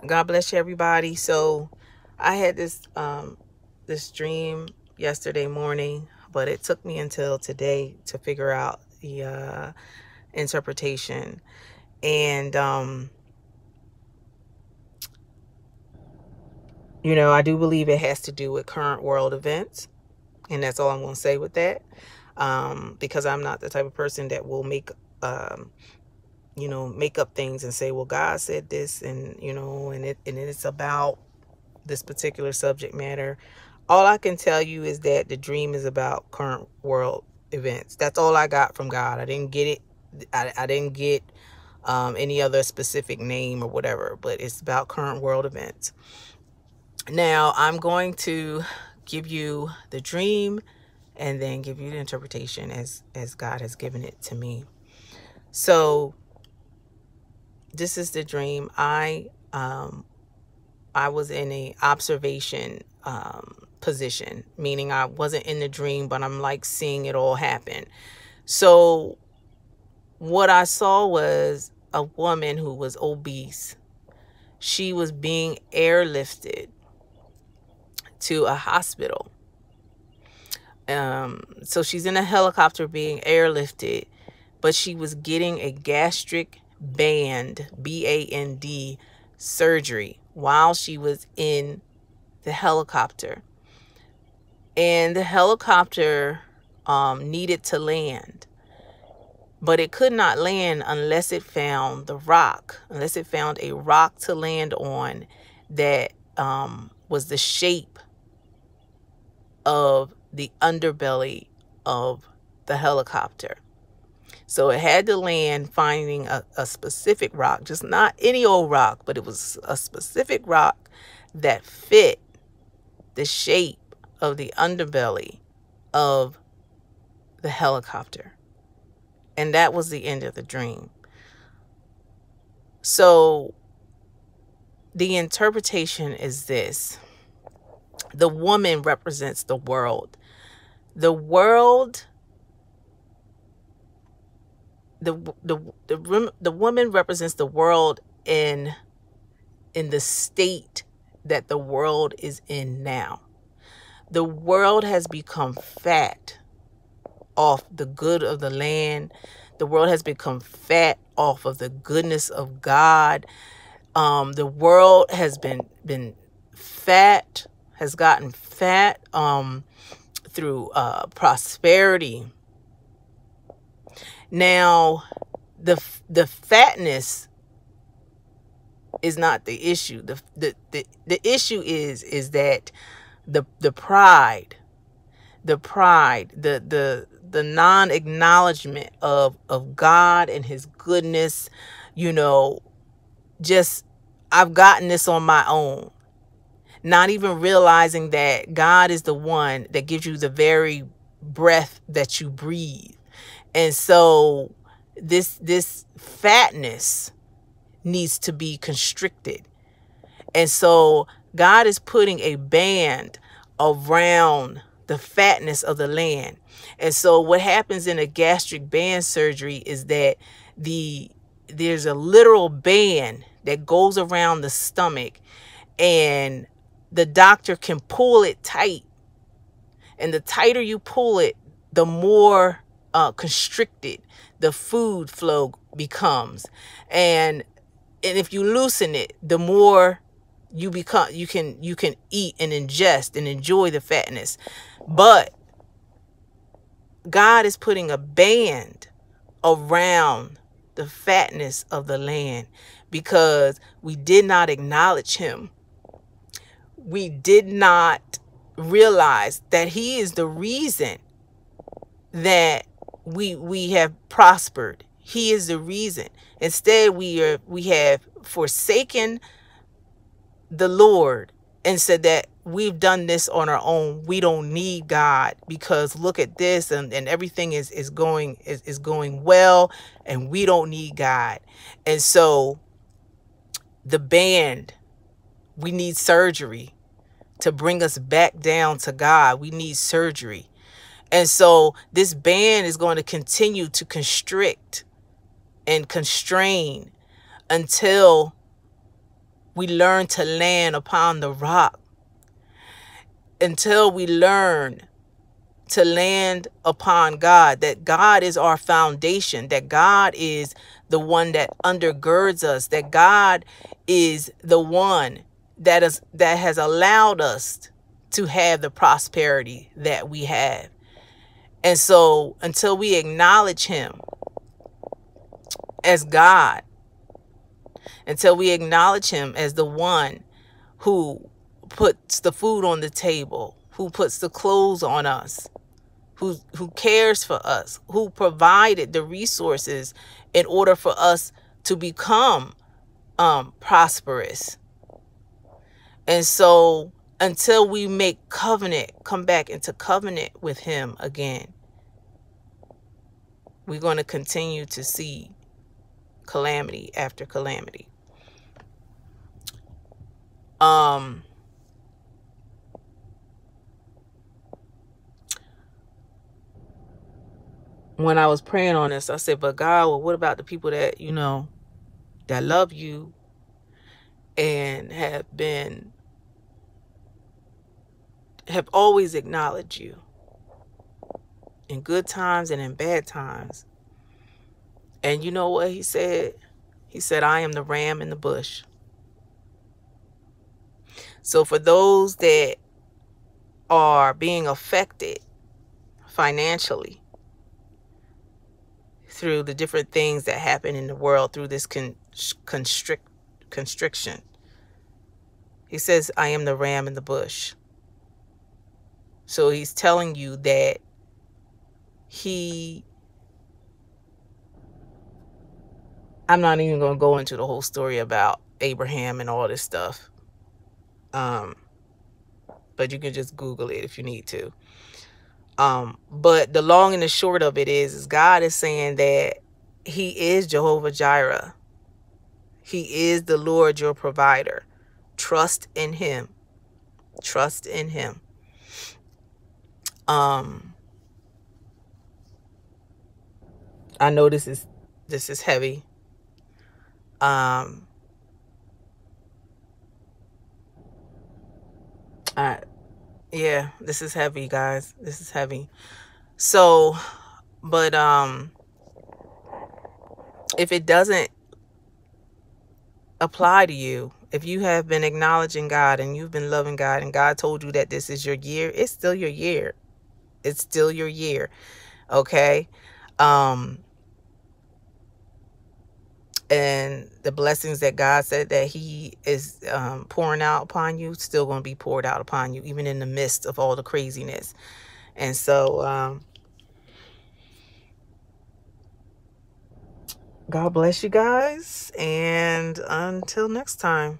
God bless you, everybody. So I had this dream yesterday morning, but it took me until today to figure out the interpretation. And I do believe it has to do with current world events, and that's all I'm going to say with that. Because I'm not the type of person that will um, make up things and say, well, God said this, and it's about this particular subject matter. All I can tell you is that the dream is about current world events. That's all I got from God. I didn't get it. I didn't get any other specific name or whatever, but it's about current world events. Now, I'm going to give you the dream and then give you the interpretation as God has given it to me. So this is the dream. I was in a observation position, meaning I wasn't in the dream, but I'm like seeing it all happen. So what I saw was a woman who was obese. She was being airlifted to a hospital. So she's in a helicopter being airlifted, but she was getting a gastric band, BAND, surgery while she was in the helicopter. And the helicopter needed to land, but it could not land unless it found a rock to land on that was the shape of the underbelly of the helicopter. So it had to land finding a specific rock, just not any old rock, but it was a specific rock that fit the shape of the underbelly of the helicopter. And that was the end of the dream. So the interpretation is this. The woman represents the world. The world, the woman represents the world in the state that the world is in now. The world has become fat off the good of the land. The world has become fat off of the goodness of God. The world has been fat, has gotten fat through prosperity. Now, the fatness is not the issue. The issue is that the pride, the non-acknowledgement of God and his goodness, just I've gotten this on my own, not even realizing that God is the one that gives you the very breath that you breathe. And so this fatness needs to be constricted. And so God is putting a band around the fatness of the land. And so what happens in a gastric band surgery is that there's a literal band that goes around the stomach, and the doctor can pull it tight. And the tighter you pull it, the more constricted the food flow becomes. And if you loosen it, the more you can eat and ingest and enjoy the fatness. But God is putting a band around the fatness of the land because we did not acknowledge him. We did not realize that he is the reason that we have prospered. He is the reason. Instead, we have forsaken the Lord and said that we've done this on our own. We don't need God because look at this, and everything is going well, and we don't need God. And so the band, we need surgery to bring us back down to God. We need surgery. And so this band is going to continue to constrict and constrain until we learn to land upon the rock, until we learn to land upon God, that God is our foundation, that God is the one that undergirds us, that God is the one that has allowed us to have the prosperity that we have. And so until we acknowledge him as God, until we acknowledge him as the one who puts the food on the table, who puts the clothes on us, who cares for us, who provided the resources in order for us to become prosperous. And so until we make covenant, come back into covenant with him again, we're going to continue to see calamity after calamity. When I was praying on this, I said, but God, well, what about the people that, that love you and have always acknowledged you in good times and in bad times? And you know what he said? He said, I am the ram in the bush. So for those that are being affected financially through the different things that happen in the world, through this constriction, he says, I am the ram in the bush. So he's telling you that I'm not even going to go into the whole story about Abraham and all this stuff. But you can just Google it if you need to. But the long and the short of it is God is saying that he is Jehovah Jireh. He is the Lord, your provider. Trust in him. Trust in him. I know this is heavy. Yeah, this is heavy, guys. This is heavy. So, but if it doesn't apply to you, if you have been acknowledging God and you've been loving God and God told you that this is your year, it's still your year. It's still your year. Okay. And the blessings that God said that he is pouring out upon you, still going to be poured out upon you, even in the midst of all the craziness. And so God bless you guys. And until next time.